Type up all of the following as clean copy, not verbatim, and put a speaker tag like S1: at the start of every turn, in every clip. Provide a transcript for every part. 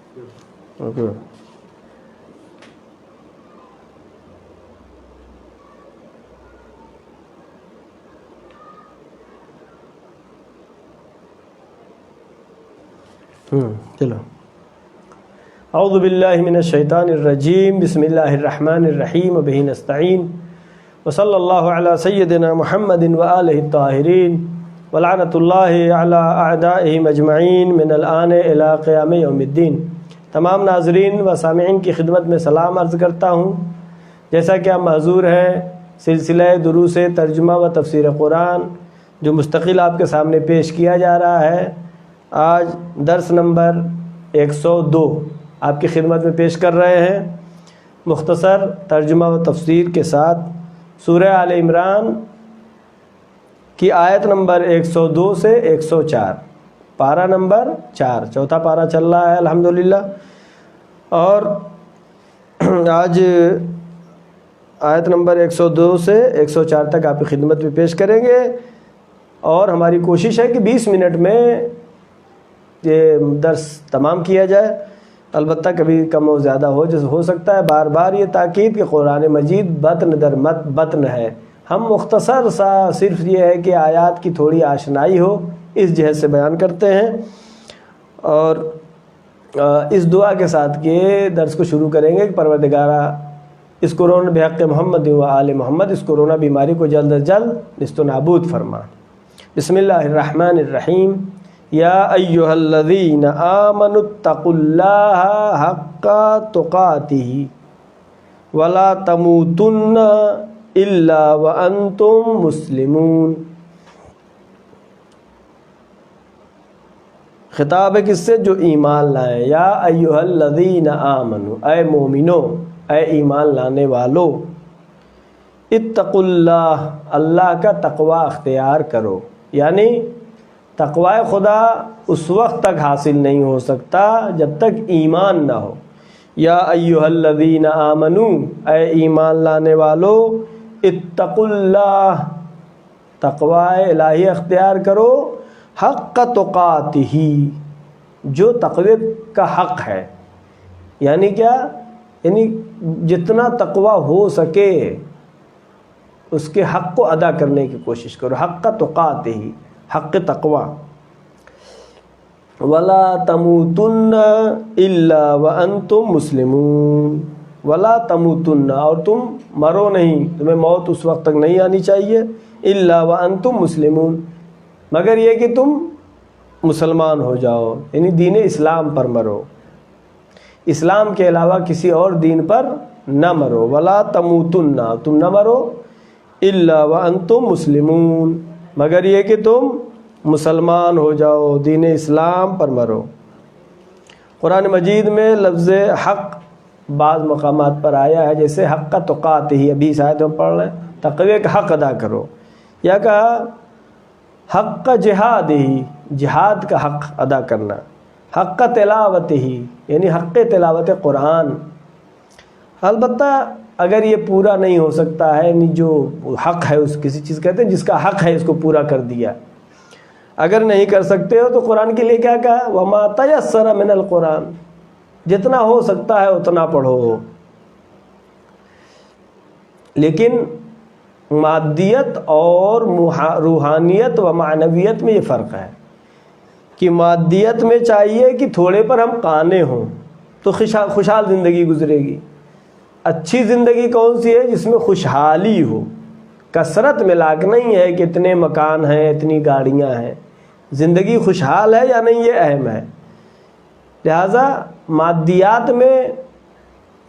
S1: Okay. چلو. اعوذ باللہ من الشیطان الرجیم، بسم اللہ الرحمن الرحیم، وبہ نستعین، وصلی اللہ علی سیدنا محمد وآلہ الطاہرین، ولعنۃ اللہ علی اعدائہم اجمعین من الآن الی قیام یوم الدین. تمام ناظرین و سامعین کی خدمت میں سلام عرض کرتا ہوں. جیسا کہ آپ معذور ہیں، سلسلہ دروس ترجمہ و تفسیر قرآن جو مستقل آپ کے سامنے پیش کیا جا رہا ہے، آج درس نمبر 102 آپ کی خدمت میں پیش کر رہے ہیں. مختصر ترجمہ و تفسیر کے ساتھ سورہ آل عمران کی آیت نمبر 102 سے 104، پارہ نمبر 4، چوتھا پارہ چل رہا ہے الحمدللہ. اور آج آیت نمبر 102 سے 104 تک آپ کی خدمت میں پیش کریں گے، اور ہماری کوشش ہے کہ 20 منٹ میں یہ درس تمام کیا جائے. البتہ کبھی کم و زیادہ ہو سکتا ہے. بار بار یہ تاکید کہ قرآن مجید بطن در بطن ہے. ہم مختصر سا صرف یہ ہے کہ آیات کی تھوڑی آشنائی ہو، اس جہت سے بیان کرتے ہیں. اور اس دعا کے ساتھ کہ درس کو شروع کریں گے کہ پروردگارہ اس کورونا بحق محمد و آل محمد، اس کورونا بیماری کو جلد از جلد نیست و نابود فرما. بسم اللہ الرحمن الرحیم. یا ایہا الذین آمنوا اتقوا اللہ حق تقاتہ ولا تموتن الا وانتم مسلمون. خطاب ہے کس سے؟ جو ایمان لائیں. یا ایہا الذین آمنوا، اے مومنو، اے ایمان لانے والو، اتقوا اللہ، اللہ کا تقوی اختیار کرو. یعنی تقوی خدا اس وقت تک حاصل نہیں ہو سکتا جب تک ایمان نہ ہو. یا ایہا الذین آمنوا، اے ایمان لانے والو، اتقوا اللہ، تقوی الہی اختیار کرو، حق تقاتہ، جو تقوی کا حق ہے. یعنی کیا؟ یعنی جتنا تقوی ہو سکے اس کے حق کو ادا کرنے کی کوشش کرو. حق تقاتہ، حق تقوی. ولا تموتن الا وانتم مسلمون، ولا تموتن، اور تم مرو نہیں، تمہیں موت اس وقت تک نہیں آنی چاہیے، الا وانتم مسلمون، مگر یہ کہ تم مسلمان ہو جاؤ، یعنی دین اسلام پر مرو، اسلام کے علاوہ کسی اور دین پر نہ مرو. ولا تموتن، تم نہ مرو، الا وانتم مسلمون، مگر یہ کہ تم مسلمان ہو جاؤ، دین اسلام پر مرو. قرآن مجید میں لفظ حق بعض مقامات پر آیا ہے، جیسے حق کا تقاتہ ہی، ابھی اس آیت میں پڑھ رہے ہیں، تقوی کا حق ادا کرو. یا کہا حق کا جہاد ہی، جہاد کا حق ادا کرنا. حق کا تلاوت ہی، یعنی حق تلاوت قرآن. البتہ اگر یہ پورا نہیں ہو سکتا ہے، یعنی جو حق ہے، اس کسی چیز کہتے ہیں جس کا حق ہے اس کو پورا کر دیا، اگر نہیں کر سکتے ہو تو قرآن کے لیے کیا کہا؟ وما تیسر من القرآن، جتنا ہو سکتا ہے اتنا پڑھو. لیکن مادیت اور روحانیت و معنویت میں یہ فرق ہے کہ مادیت میں چاہیے کہ تھوڑے پر ہم قانع ہوں تو خوشحال زندگی گزرے گی. اچھی زندگی کون سی ہے؟ جس میں خوشحالی ہو، کثرت ملاک نہیں ہے کہ اتنے مکان ہیں، اتنی گاڑیاں ہیں. زندگی خوشحال ہے یا نہیں، یہ اہم ہے. لہذا مادیات میں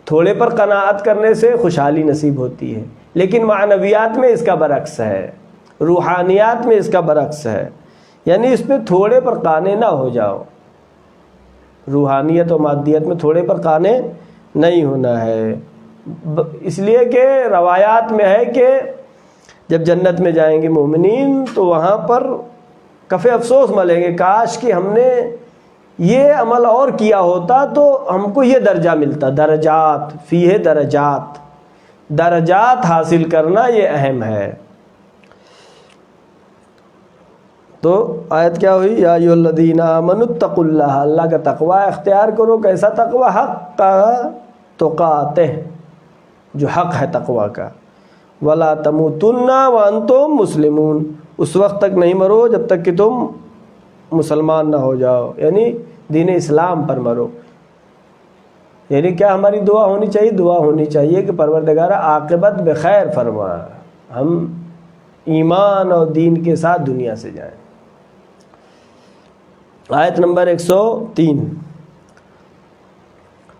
S1: تھوڑے پر قناعت کرنے سے خوشحالی نصیب ہوتی ہے، لیکن معنویات میں اس کا برعکس ہے، روحانیات میں اس کا برعکس ہے. یعنی اس پہ تھوڑے پر قانع نہ ہو جاؤ. روحانیت و مادیت میں تھوڑے پر قانع نہیں ہونا ہے. اس لیے کہ روایات میں ہے کہ جب جنت میں جائیں گے مومنین تو وہاں پر کف افسوس ملیں گے، کاش کہ ہم نے یہ عمل اور کیا ہوتا تو ہم کو یہ درجہ ملتا. درجات فیہ درجات، درجات حاصل کرنا یہ اہم ہے. تو آیت کیا ہوئی؟ یا ایھا الذین آمنوا اتقوا اللہ، اللہ کا تقوی اختیار کرو. کیسا تقوی؟ حق تقاتہ، جو حق ہے تقوی کا. ولا تموتن وانتم مسلمون، اس وقت تک نہیں مرو جب تک کہ تم مسلمان نہ ہو جاؤ، یعنی دین اسلام پر مرو. یعنی کیا ہماری دعا ہونی چاہیے؟ دعا ہونی چاہیے کہ پروردگار عاقبت بخیر فرما، ہم ایمان اور دین کے ساتھ دنیا سے جائیں. آیت نمبر 103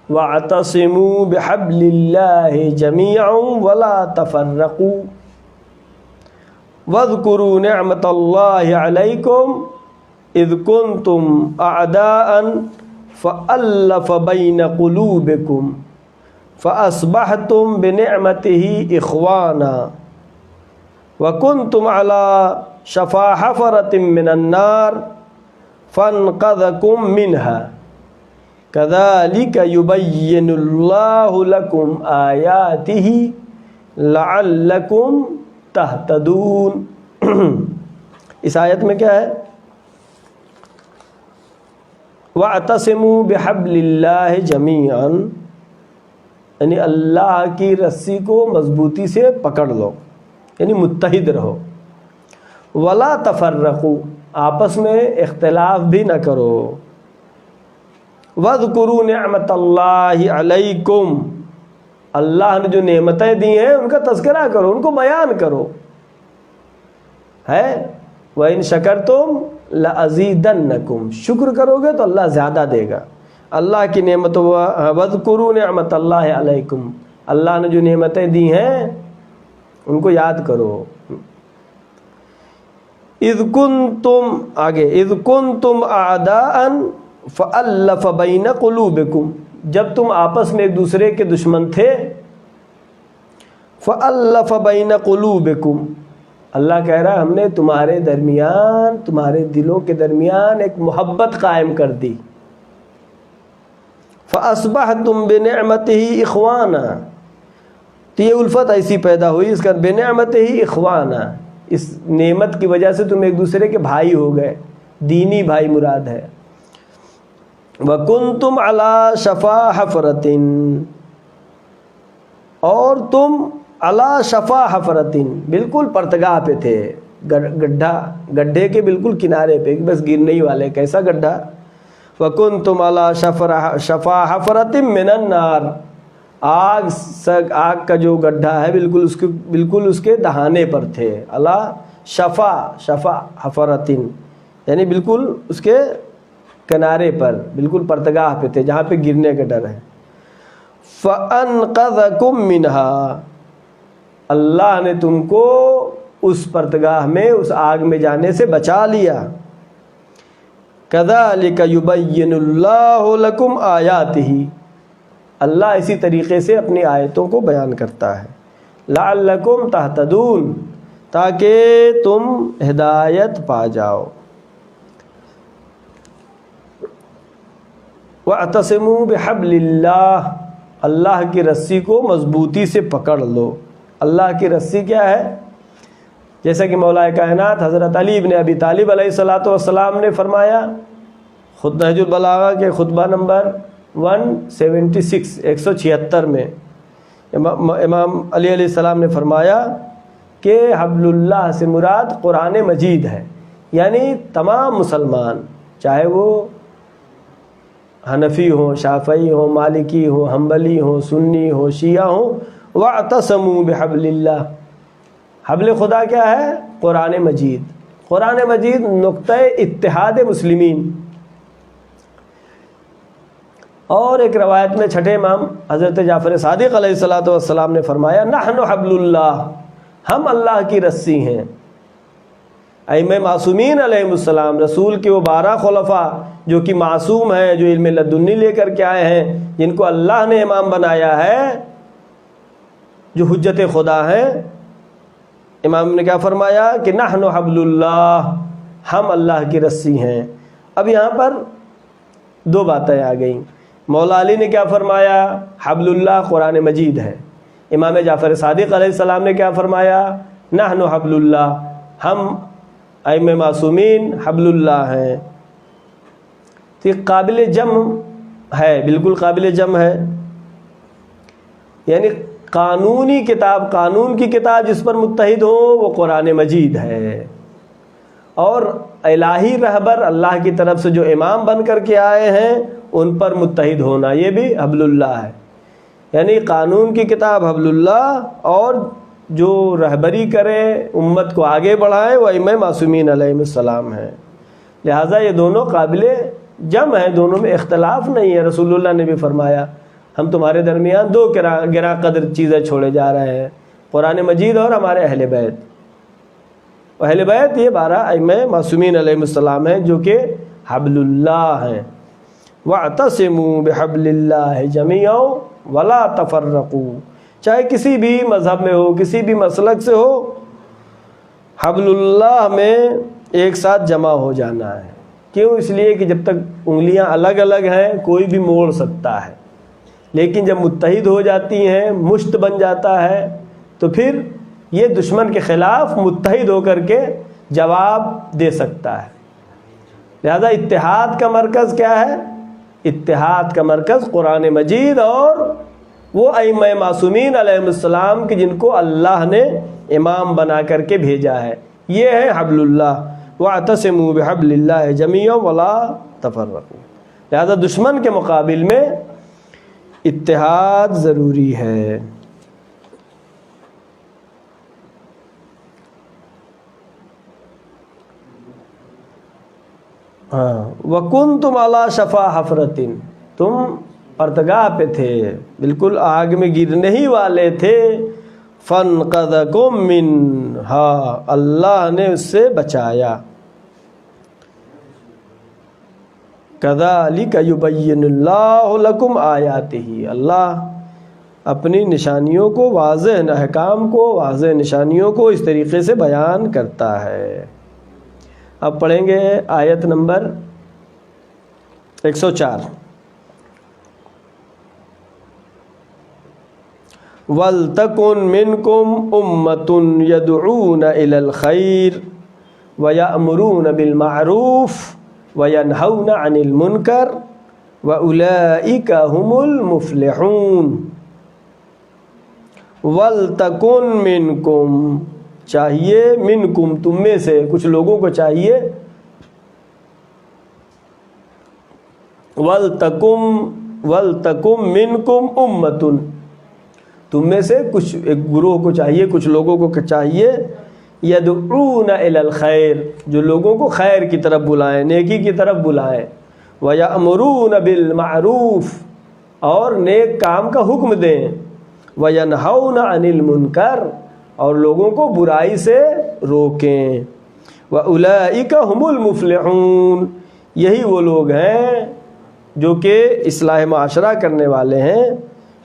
S1: وَاعْتَصِمُوا بِحَبْلِ اللَّهِ جَمِيعًا وَلَا تَفَرَّقُوا وَاذْكُرُوا نِعْمَةَ اللَّهِ عَلَيْكُمْ إِذْ كُنْتُمْ أَعْدَاءً فَأَلَّفَ بَيْنَ قُلُوبِكُمْ فَأَصْبَحْتُمْ بِنِعْمَتِهِ إِخْوَانًا وَكُنْتُمْ عَلَى شَفَا حُفْرَةٍ مِّنَ النَّارِ فَانْقَذَكُم مِّنْهَا كَذَلِكَ يُبَيِّنُ اللَّهُ لَكُمْ آيَاتِهِ لَعَلَّكُمْ تَهْتَدُونَ. اس آیت میں کیا ہے؟ وَاعْتَصِمُوا بِحَبْلِ اللَّهِ جَمِيعًا، یعنی اللہ کی رسی کو مضبوطی سے پکڑ لو، یعنی متحد رہو. وَلَا تَفَرَّقُوا، آپس میں اختلاف بھی نہ کرو. وَاذْكُرُوا نِعْمَةَ اللَّهِ عَلَيْكُمْ، اللہ نے جو نعمتیں دی ہیں ان کا تذکرہ کرو، ان کو بیان کرو. ہے وَإِن شَكَرْتُمْ لَأَزِيدَنَّكُمْ، شکر کرو گے تو اللہ زیادہ دے گا. اللہ کی نعمت. وَاذْكُرُوا نِعْمَةَ اللَّهِ عَلَيْكُمْ، اللہ نے جو نعمتیں دی ہیں ان کو یاد کرو. اذ کنتم، آگے اذ کنتم اعداء فالف بین قلوبکم، جب تم آپس میں ایک دوسرے کے دشمن تھے. فالف بین قلوبکم، اللہ کہہ رہا ہے ہم نے تمہارے درمیان، تمہارے دلوں کے درمیان ایک محبت قائم کر دی. فاصبحتم بنعمتہ اخوانا، تو یہ الفت ایسی پیدا ہوئی، اس کا بنعمتہ اخوانا، اس نعمت کی وجہ سے تم ایک دوسرے کے بھائی ہو گئے، دینی بھائی مراد ہے. وَكُنْتُمْ عَلَى شَفَا حَفْرَةٍ، اور تم عَلَى شَفَا حَفْرَةٍ، بالکل پرتگاہ پہ تھے، گڈھے کے بالکل کنارے پہ، بس گرنے ہی والے. کیسا گڈھا؟ وَكُنْتُمْ عَلَى شَفَا حَفْرَةٍ مِّنَ النَّارِ، آگ کا جو گڈھا ہے بالکل اس کے دہانے پر تھے. اللہ شفا حفرتن، یعنی بالکل اس کے کنارے پر، بالکل پرتگاہ پہ تھے جہاں پہ گرنے کا ڈر ہے. فَأَنْقَذَكُم مِّنْهَا، اللہ نے تم کو اس پرتگاہ میں، اس آگ میں جانے سے بچا لیا. كَذَلِكَ يُبَيِّنُ اللَّهُ لَكُمْ آيَاتِهِ، اللہ اسی طریقے سے اپنی آیتوں کو بیان کرتا ہے. لعلکم تہتدون، تاکہ تم ہدایت پا جاؤ. واعتصموا بحبل اللہ، اللہ کی رسی کو مضبوطی سے پکڑ لو. اللہ کی رسی کیا ہے؟ جیسا کہ مولا کائنات حضرت علی ابن ابی طالب علیہ السلام نے فرمایا، خود نہج البلاغہ کے خطبہ نمبر 176 176 میں امام علی علیہ السلام نے فرمایا کہ حبل اللہ سے مراد قرآن مجید ہے. یعنی تمام مسلمان، چاہے وہ حنفی ہوں، شافعی ہوں، مالکی ہوں، حنبلی ہوں، سنی ہوں، شیعہ ہوں، واعتصموا بحبل اللہ. حبل خدا کیا ہے؟ قرآن مجید. قرآن مجید نقطہ اتحاد مسلمین. اور ایک روایت میں چھٹے امام حضرت جعفر صادق علیہ السلام نے فرمایا، نحن حبل اللہ، ہم اللہ کی رسی ہیں. ائمہ معصومین علیہ السلام، رسول کے وہ 12 خلفاء جو کہ معصوم ہیں، جو علم لدنی لے کر کے آئے ہیں، جن کو اللہ نے امام بنایا ہے، جو حجت خدا ہیں. امام نے کیا فرمایا کہ نحن حبل اللہ، ہم اللہ کی رسی ہیں. اب یہاں پر 2 باتیں آ گئیں. مولا علی نے کیا فرمایا؟ حبل اللہ قرآن مجید ہے. امام جعفر صادق علیہ السلام نے کیا فرمایا؟ نحن حبل اللہ، ہم ائمہ معصومین حبل اللہ ہیں۔ تو یہ قابل جمع ہے، بالکل قابل جمع ہے، یعنی قانونی کتاب، قانون کی کتاب جس پر متحد ہو وہ قرآن مجید ہے، اور الہی رہبر اللہ کی طرف سے جو امام بن کر کے آئے ہیں ان پر متحد ہونا، یہ بھی حبل اللہ ہے۔ یعنی قانون کی کتاب حبل اللہ، اور جو رہبری کرے امت کو آگے بڑھائے وہ ائمہ معصومین علیہ السلام ہیں۔ لہٰذا یہ دونوں قابل جمع ہیں، دونوں میں اختلاف نہیں ہے۔ رسول اللہ نے بھی فرمایا ہم تمہارے درمیان دو گراں قدر چیزیں چھوڑے جا رہے ہیں، قرآن مجید اور ہمارے اہل بیت۔ اہل بیت یہ 12 ائمہ معصومین علیہ السلام ہیں جو کہ حبل اللہ ہیں۔ وَاعْتَصِمُوا بِحَبْلِ اللَّهِ جَمِيعًا وَلَا تَفَرَّقُوا، چاہے کسی بھی مذہب میں ہو، کسی بھی مسلک سے ہو، حبل اللہ میں ایک ساتھ جمع ہو جانا ہے۔ کیوں؟ اس لیے کہ جب تک انگلیاں الگ الگ ہیں کوئی بھی موڑ سکتا ہے، لیکن جب متحد ہو جاتی ہیں، مشت بن جاتا ہے، تو پھر یہ دشمن کے خلاف متحد ہو کر کے جواب دے سکتا ہے۔ لہذا اتحاد کا مرکز کیا ہے؟ اتحاد کا مرکز قرآن مجید اور وہ ائمہ معصومین علیہ السلام کی جن کو اللہ نے امام بنا کر کے بھیجا ہے، یہ ہے حبل اللہ۔ وَاعْتَصِمُوا بِحَبْلِ اللَّهِ جَمِيعًا وَلَا تَفَرَّقُوا، لہذا دشمن کے مقابل میں اتحاد ضروری ہے۔ وَكُنْتُمْ عَلَى شَفَا حَفْرَةٍ، تم پرتگاہ پہ تھے، بالکل آگ میں گرنے ہی والے تھے، فَانْقَذَكُمْ مِنْهَا، اللہ نے اس سے بچایا۔ كَذَلِكَ يُبَيِّنُ اللَّهُ لَكُمْ آيَاتِهِ، اللہ اپنی نشانیوں کو، واضح احکام کو، واضح نشانیوں کو اس طریقے سے بیان کرتا ہے۔ اب پڑھیں گے آیت نمبر 104۔ وَلْتَكُنْ مِنْكُمْ أُمَّةٌ يَدْعُونَ إِلَى الْخَيْرِ وَيَأْمُرُونَ بِالْمَعْرُوفِ وَيَنْهَوْنَ عَنِ الْمُنْكَرِ وَأُولَئِكَ هُمُ الْمُفْلِحُونَ۔ وَلْتَكُنْ مِنْكُمْ، چاہیے، منکم، تم میں سے، کچھ لوگوں کو چاہیے، وَلْتَكُمْ مِنْكُمْ أُمَّةٌ، تم میں سے کچھ ایک گروہ کو چاہیے، کچھ لوگوں کو چاہیے، يَدْعُونَ إِلَى الْخَيْرِ، جو لوگوں کو خیر کی طرف بلائیں، نیکی کی طرف بلائیں، وَيَأْمُرُونَ بِالْمَعْرُوفِ، اور نیک کام کا حکم دیں، وَيَنْهَوْنَ عَنِ الْمُنْكَرِ، اور لوگوں کو برائی سے روکیں، وَأُولَئِكَ هُمُ الْمُفْلِحُونَ، یہی وہ لوگ ہیں جو کہ اصلاح معاشرہ کرنے والے ہیں،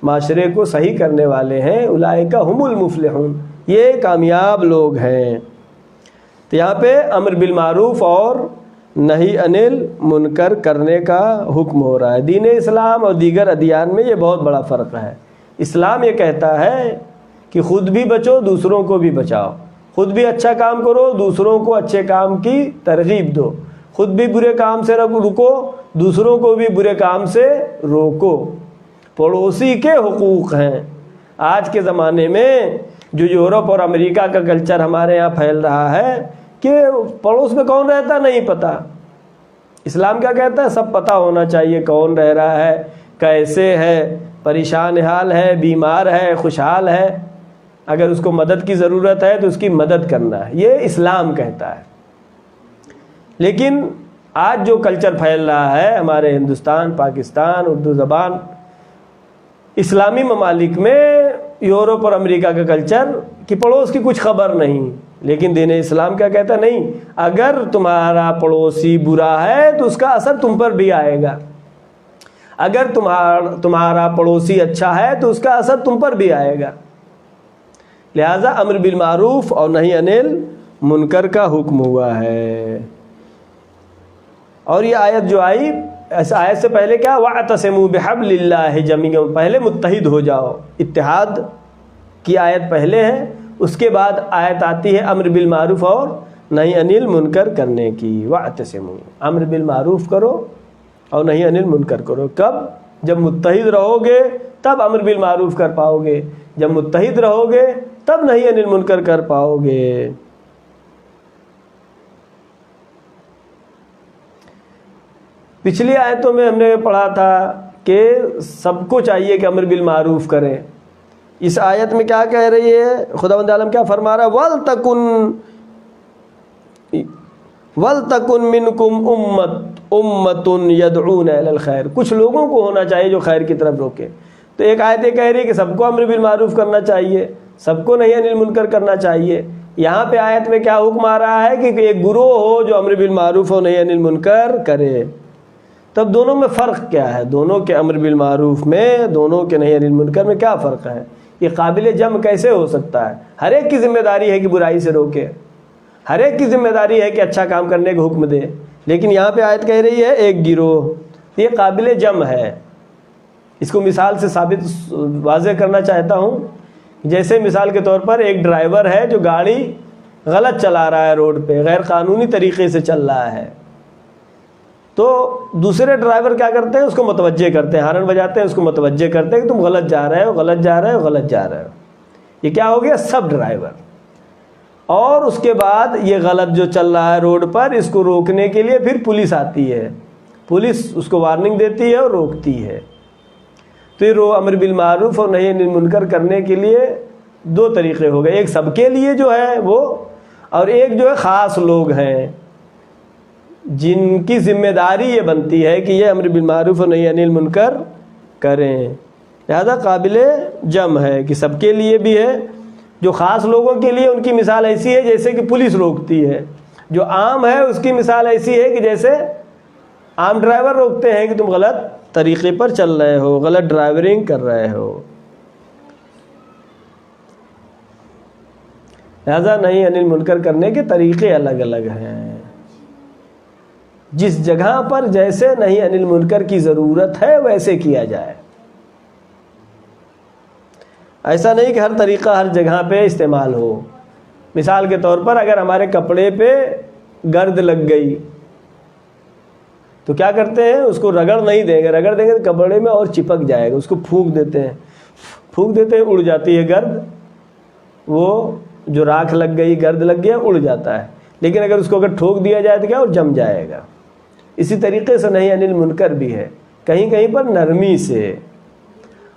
S1: معاشرے کو صحیح کرنے والے ہیں۔ اولئک هم المفلحون، یہ کامیاب لوگ ہیں۔ تو یہاں پہ امر بالمعروف اور نہی عن المنکر کرنے کا حکم ہو رہا ہے۔ دین اسلام اور دیگر ادیان میں یہ بہت بڑا فرق ہے۔ اسلام یہ کہتا ہے کہ خود بھی بچو، دوسروں کو بھی بچاؤ، خود بھی اچھا کام کرو، دوسروں کو اچھے کام کی ترغیب دو، خود بھی برے کام سے رکو، دوسروں کو بھی برے کام سے روکو۔ پڑوسی کے حقوق ہیں۔ آج کے زمانے میں جو یورپ اور امریکہ کا کلچر ہمارے یہاں پھیل رہا ہے کہ پڑوس میں کون رہتا نہیں پتہ، اسلام کیا کہتا ہے؟ سب پتہ ہونا چاہیے، کون رہ رہا ہے، کیسے ہے، پریشان حال ہے، بیمار ہے، خوشحال ہے، اگر اس کو مدد کی ضرورت ہے تو اس کی مدد کرنا ہے، یہ اسلام کہتا ہے۔ لیکن آج جو کلچر پھیل رہا ہے ہمارے ہندوستان، پاکستان، اردو زبان اسلامی ممالک میں، یورپ اور امریکہ کا کلچر کہ پڑوس کی کچھ خبر نہیں، لیکن دین اسلام کیا کہتا ہے؟ نہیں، اگر تمہارا پڑوسی برا ہے تو اس کا اثر تم پر بھی آئے گا، اگر تمہارا پڑوسی اچھا ہے تو اس کا اثر تم پر بھی آئے گا۔ لہذا امر بالمعروف اور نہی عن المنکر کا حکم ہوا ہے۔ اور یہ آیت جو آئی، اس آیت سے پہلے کیا؟ وَاعْتَصِمُوا بِحَبْلِ اللَّهِ جَمِيعًا، پہلے متحد ہو جاؤ، اتحاد کی آیت پہلے ہے، اس کے بعد آیت آتی ہے امر بالمعروف اور نہیں انل منکر کرنے کی۔ واعتصموا، امر بالمعروف کرو اور نہیں انل منکر کرو۔ کب؟ جب متحد رہو گے تب امر بالمعروف کر پاؤ گے، جب متحد رہو گے تب نہیں انل منکر کر پاؤ گے۔ پچھلی آیتوں میں ہم نے پڑھا تھا کہ سب کو چاہیے کہ امر بالمعروف کریں۔ اس آیت میں کیا کہہ رہی ہے خداوند عالم؟ کیا فرما رہا ہے؟ وَلْتَكُن مِّنْكُمْ أُمَّةٌ يَدْعُونَ إِلَى الْخَيْرِ، کچھ لوگوں کو ہونا چاہیے جو خیر کی طرف روکے۔ تو ایک آیت یہ کہہ رہی ہے کہ سب کو امر بالمعروف کرنا چاہیے، سب کو نہیں انل منکر کرنا چاہیے۔ یہاں پہ آیت میں کیا حکم آ رہا ہے کہ ایک گروہ ہو جو امر بالمعروف اور نہیں انل منکر کرے۔ تب دونوں میں فرق کیا ہے؟ دونوں کے امر بالمعروف میں، دونوں کے نہیں انل منکر میں کیا فرق ہے؟ یہ قابل جمع کیسے ہو سکتا ہے؟ ہر ایک کی ذمہ داری ہے کہ برائی سے روکے، ہر ایک کی ذمہ داری ہے کہ اچھا کام کرنے کا حکم دے، لیکن یہاں پہ آیت کہہ رہی ہے ایک گروہ۔ یہ قابل جمع ہے۔ اس کو مثال سے ثابت واضح کرنا چاہتا ہوں۔ جیسے مثال کے طور پر ایک ڈرائیور ہے جو گاڑی غلط چلا رہا ہے، روڈ پہ غیر قانونی طریقے سے چل رہا ہے، تو دوسرے ڈرائیور کیا کرتے ہیں؟ اس کو متوجہ کرتے ہیں، ہارن بجاتے ہیں، اس کو متوجہ کرتے ہیں کہ تم غلط جا رہے ہو، غلط جا رہے ہو، غلط جا رہے ہو۔ یہ کیا ہو گیا؟ سب ڈرائیور۔ اور اس کے بعد یہ غلط جو چل رہا ہے روڈ پر، اس کو روکنے کے لیے پھر پولیس آتی ہے، پولیس اس کو وارننگ دیتی ہے اور روکتی ہے۔ تو یہ امر بالمعروف اور نہی عن المنکر کرنے کے لیے دو طریقے ہو گئے، ایک سب کے لیے جو ہے وہ، اور ایک جو ہے خاص لوگ ہیں جن کی ذمہ داری یہ بنتی ہے کہ یہ امر بالمعروف اور نہی عن المنکر کریں۔ لہذا قابل جمع ہے کہ سب کے لیے بھی ہے۔ جو خاص لوگوں کے لیے ان کی مثال ایسی ہے جیسے کہ پولیس روکتی ہے، جو عام ہے اس کی مثال ایسی ہے کہ جیسے عام ڈرائیور روکتے ہیں کہ تم غلط طریقے پر چل رہے ہو، غلط ڈرائیورنگ کر رہے ہو۔ لہذا نہی عن المنکر کرنے کے طریقے الگ الگ ہیں۔ جس جگہ پر جیسے نہی عن المنکر کی ضرورت ہے ویسے کیا جائے، ایسا نہیں کہ ہر طریقہ ہر جگہ پہ استعمال ہو۔ مثال کے طور پر اگر ہمارے کپڑے پہ گرد لگ گئی تو کیا کرتے ہیں؟ اس کو رگڑ نہیں دیں گے، رگڑ دیں گے تو کپڑے میں اور چپک جائے گا، اس کو پھونک دیتے ہیں، اڑ جاتی ہے گرد، وہ جو راکھ لگ گئی، گرد لگ گیا، اڑ جاتا ہے۔ لیکن اگر اس کو اگر ٹھوک دیا جائے تو کیا؟ وہ جم جائے گا۔ اسی طریقے سے نہی عن المنکر بھی ہے، کہیں کہیں پر نرمی سے،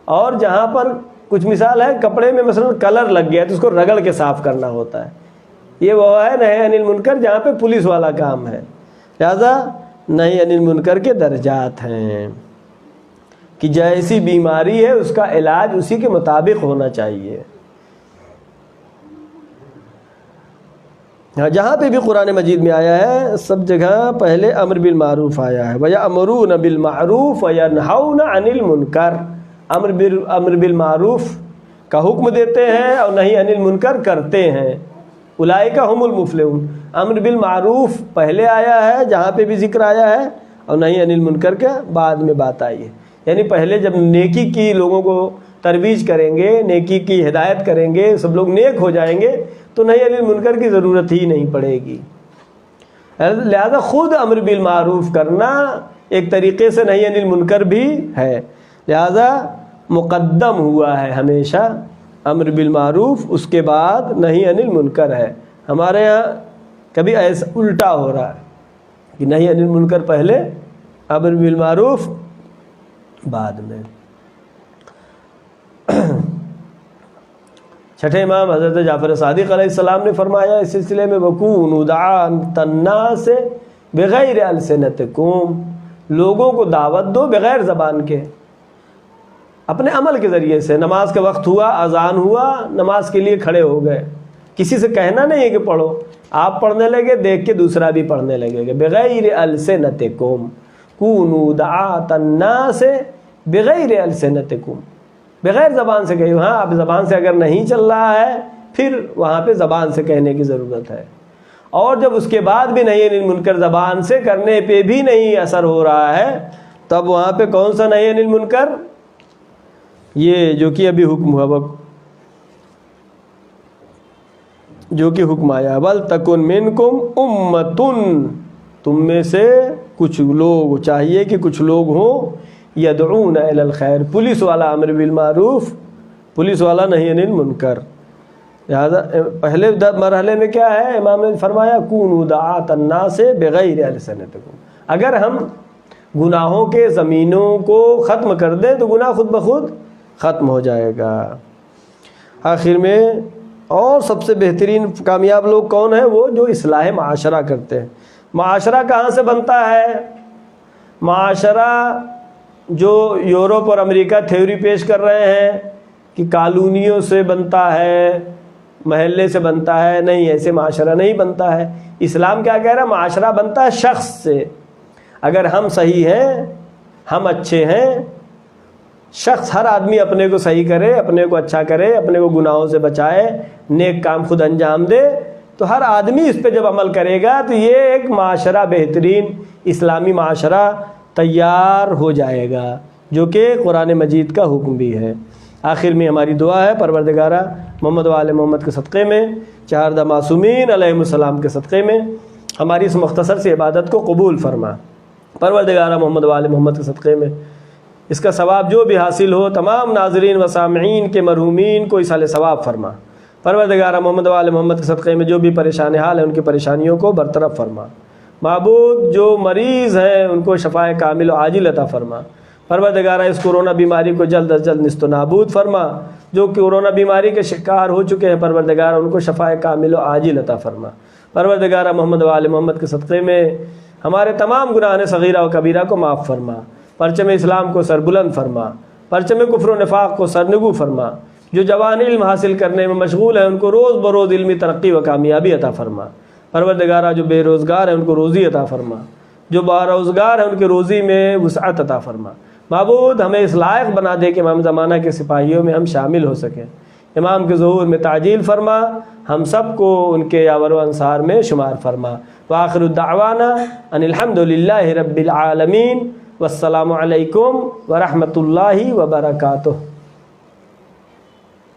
S1: اور جہاں پر کچھ مثال ہے کپڑے میں مثلا کلر لگ گیا تو اس کو رگڑ کے صاف کرنا ہوتا ہے، یہ وہ ہے نہی عن المنکر جہاں پہ پولیس والا کام ہے۔ لہذا نہی عن المنکر کے درجات ہیں کہ جیسی بیماری ہے اس کا علاج اسی کے مطابق ہونا چاہیے۔ جہاں پہ بھی قرآن مجید میں آیا ہے سب جگہ پہلے امر بالمعروف آیا ہے، وَيَأْمُرُونَ بِالْمَعْرُوفِ وَيَنْهَوْنَ عَنِ الْمُنْكَرِ، امر بالمعروف کا حکم دیتے ہیں اور نہی عن المنکر کرتے ہیں، اولئک هم المفلحون۔ امر بالمعروف پہلے آیا ہے جہاں پہ بھی ذکر آیا ہے، اور نہی عن المنکر کے بعد میں بات آئی ہے۔ یعنی پہلے جب نیکی کی لوگوں کو ترویج کریں گے، نیکی کی ہدایت کریں گے، سب لوگ نیک ہو جائیں گے تو نہی عن المنکر کی ضرورت ہی نہیں پڑے گی۔ لہذا خود امر بالمعروف کرنا ایک طریقے سے نہی عن المنکر بھی ہے، لہذا مقدم ہوا ہے ہمیشہ امر بالمعروف، اس کے بعد نہی عن المنکر ہے۔ ہمارے یہاں کبھی ایسا الٹا ہو رہا ہے کہ نہی عن المنکر پہلے، امر بالمعروف بعد میں۔ چھٹے امام حضرت جعفر صادق علیہ السلام نے فرمایا اس سلسلے میں، وَكُونُوا دُعَاةَ النَّاسِ بِغَيْرِ أَلْسِنَتِكُمْ، لوگوں کو دعوت دو بغیر زبان کے، اپنے عمل کے ذریعے سے۔ نماز کا وقت ہوا، اذان ہوا، نماز کے لیے کھڑے ہو گئے، کسی سے کہنا نہیں ہے کہ پڑھو، آپ پڑھنے لگے، دیکھ کے دوسرا بھی پڑھنے لگے گا۔ بغیر السنتکم، کونوا دعاة الناس بغیر السنتکم، بغیر زبان سے کہیے۔ ہاں اب زبان سے اگر نہیں چل رہا ہے پھر وہاں پہ زبان سے کہنے کی ضرورت ہے، اور جب اس کے بعد بھی نہی عن المنکر زبان سے کرنے پہ بھی نہیں اثر ہو رہا ہے، تب وہاں پہ کون سا نہی عن المنکر؟ یہ جو کہ ابھی حکم ہوا، جو کہ حکم آیا ول تکن منکم امتن، تم میں سے کچھ لوگ چاہیے کہ کچھ لوگ ہوں یدعون الی الخیر، پولیس والا امر بالمعروف، پولیس والا نہی عن المنکر۔ لہٰذا پہلے مرحلے میں کیا ہے، امام نے فرمایا کونوا دعاۃ الناس بغیر السنتکم، اگر ہم گناہوں کے زمینوں کو ختم کر دیں تو گناہ خود بخود ختم ہو جائے گا۔ آخر میں اور سب سے بہترین کامیاب لوگ کون ہیں؟ وہ جو اصلاح معاشرہ کرتے ہیں۔ معاشرہ کہاں سے بنتا ہے؟ معاشرہ جو یورپ اور امریکہ تھیوری پیش کر رہے ہیں کہ کالونیوں سے بنتا ہے، محلے سے بنتا ہے، نہیں، ایسے معاشرہ نہیں بنتا ہے۔ اسلام کیا کہہ رہا ہے؟ معاشرہ بنتا ہے شخص سے۔ اگر ہم صحیح ہیں، ہم اچھے ہیں، شخص ہر آدمی اپنے کو صحیح کرے، اپنے کو اچھا کرے، اپنے کو گناہوں سے بچائے، نیک کام خود انجام دے، تو ہر آدمی اس پہ جب عمل کرے گا تو یہ ایک معاشرہ، بہترین اسلامی معاشرہ تیار ہو جائے گا، جو کہ قرآن مجید کا حکم بھی ہے۔ آخر میں ہماری دعا ہے پروردگارہ محمد و آل محمد کے صدقے میں، چہاردہ معصومین علیہ السلام کے صدقے میں ہماری اس مختصر سی عبادت کو قبول فرما۔ پروردگارہ محمد و آل محمد کے صدقے میں اس کا ثواب جو بھی حاصل ہو تمام ناظرین و سامعین کے مرحومین کو ایصال ثواب فرما۔ پروردگارہ محمد و آل محمد کے صدقے میں جو بھی پریشان حال ہیں ان کی پریشانیوں کو برطرف فرما۔ معبود جو مریض ہیں ان کو شفائے کامل و عاجل عطا فرما۔ پروردگارہ اس کورونا بیماری کو جلد از جلد نیست و نابود فرما۔ جو کورونا بیماری کے شکار ہو چکے ہیں پروردگارہ ان کو شفائے کامل و عاجل عطا فرما۔ پروردگارہ محمد و آل محمد کے صدقے میں ہمارے تمام گناہ صغیرہ و کبیرہ کو معاف فرما۔ پرچم اسلام کو سربلند فرما، پرچم کفر و نفاق کو سرنگو فرما۔ جو جوان علم حاصل کرنے میں مشغول ہیں ان کو روز بروز علمی ترقی و کامیابی عطا فرما۔ پروردگارہ جو بے روزگار ہیں ان کو روزی عطا فرما، جو باروزگار ہیں ان کے روزی میں وسعت عطا فرما۔ معبود ہمیں اس لائق بنا دے کہ امام زمانہ کے سپاہیوں میں ہم شامل ہو سکیں۔ امام کے ظہور میں تعجیل فرما، ہم سب کو ان کے یاور و انصار میں شمار فرما۔ وآخر الدعوانا ان الحمد للہ رب العالمین، والسلام علیکم ورحمۃ اللہ وبرکاتہ۔